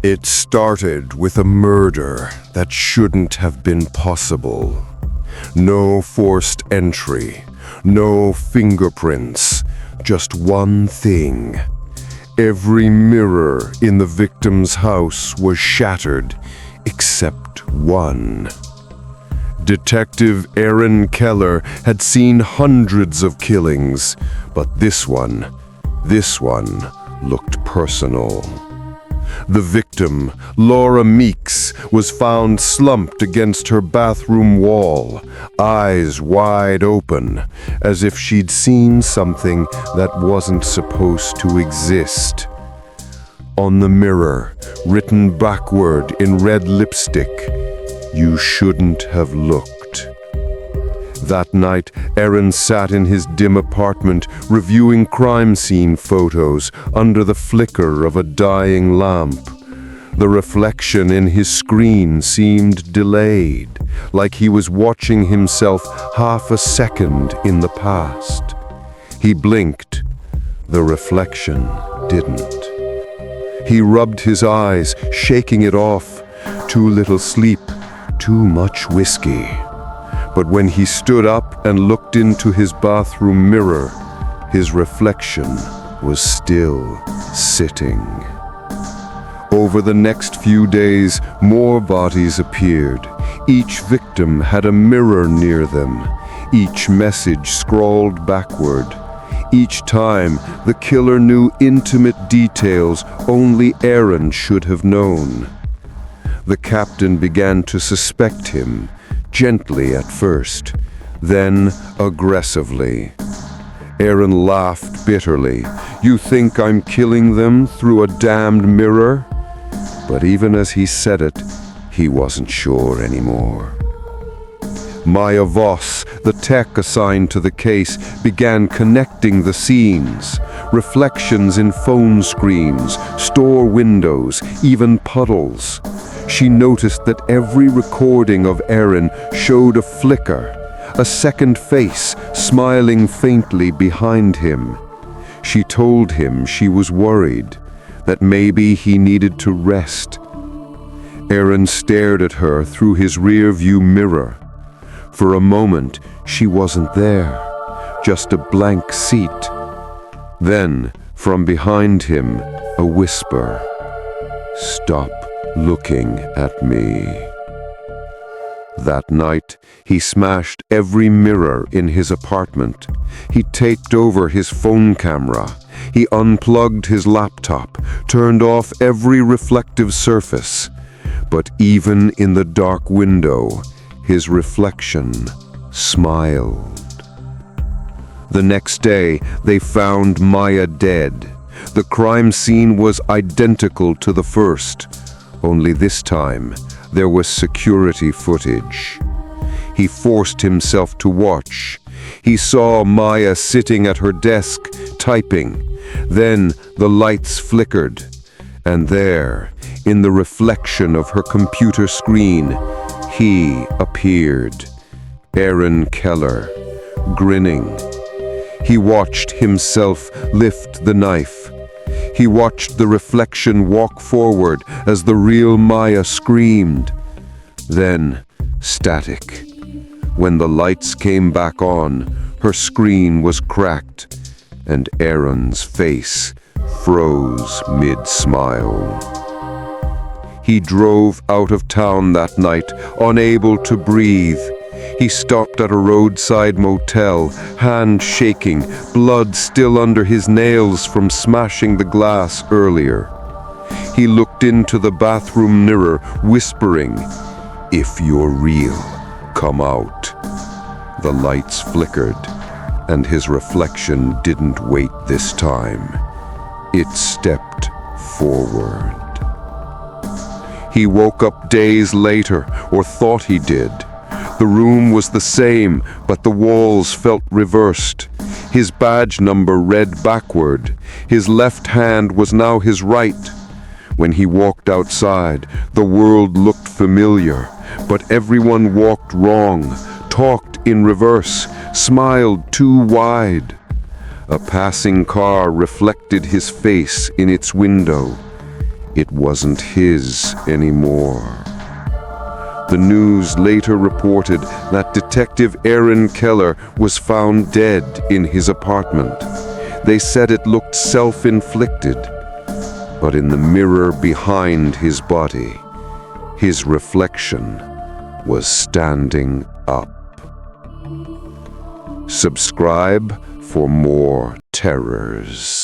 It started with a murder that shouldn't have been possible. No forced entry, no fingerprints, just one thing. Every mirror in the victim's house was shattered, except one. Detective Aaron Keller had seen hundreds of killings, but this one looked personal. The victim, Laura Meeks, was found slumped against her bathroom wall, eyes wide open, as if she'd seen something that wasn't supposed to exist. On the mirror, written backward in red lipstick, "You shouldn't have looked." That night, Aaron sat in his dim apartment reviewing crime scene photos under the flicker of a dying lamp. The reflection in his screen seemed delayed, like he was watching himself half a second in the past. He blinked. The reflection didn't. He rubbed his eyes, shaking it off. Too little sleep, too much whiskey. But when he stood up and looked into his bathroom mirror, his reflection was still sitting. Over the next few days, more bodies appeared. Each victim had a mirror near them, each message scrawled backward. Each time, the killer knew intimate details only Aaron should have known. The captain began to suspect him, gently at first, then aggressively. Aaron laughed bitterly. "You think I'm killing them through a damned mirror?" But even as he said it, he wasn't sure anymore. Maya Voss, the tech assigned to the case, began connecting the scenes. Reflections in phone screens, store windows, even puddles. She noticed that every recording of Aaron showed a flicker, a second face smiling faintly behind him. She told him she was worried, that maybe he needed to rest. Aaron stared at her through his rear-view mirror. For a moment, she wasn't there, just a blank seat. Then, from behind him, a whisper, "Stop looking at me." That night, he smashed every mirror in his apartment. He taped over his phone camera. He unplugged his laptop, turned off every reflective surface. But even in the dark window, his reflection smiled. The next day, they found Maya dead. The crime scene was identical to the first. Only this time, there was security footage. He forced himself to watch. He saw Maya sitting at her desk, typing. Then the lights flickered, and there, in the reflection of her computer screen, he appeared, Aaron Keller, grinning. He watched himself lift the knife. He watched the reflection walk forward as the real Maya screamed. Then, static. When the lights came back on, her screen was cracked, and Aaron's face froze mid-smile. He drove out of town that night, unable to breathe. He stopped at a roadside motel, hand shaking, blood still under his nails from smashing the glass earlier. He looked into the bathroom mirror, whispering, "If you're real, come out." The lights flickered, and his reflection didn't wait this time. It stepped forward. He woke up days later, or thought he did. The room was the same, but the walls felt reversed. His badge number read backward. His left hand was now his right. When he walked outside, the world looked familiar, but everyone walked wrong, talked in reverse, smiled too wide. A passing car reflected his face in its window. It wasn't his anymore. The news later reported that Detective Aaron Keller was found dead in his apartment. They said it looked self-inflicted, but in the mirror behind his body, his reflection was standing up. Subscribe for more terrors.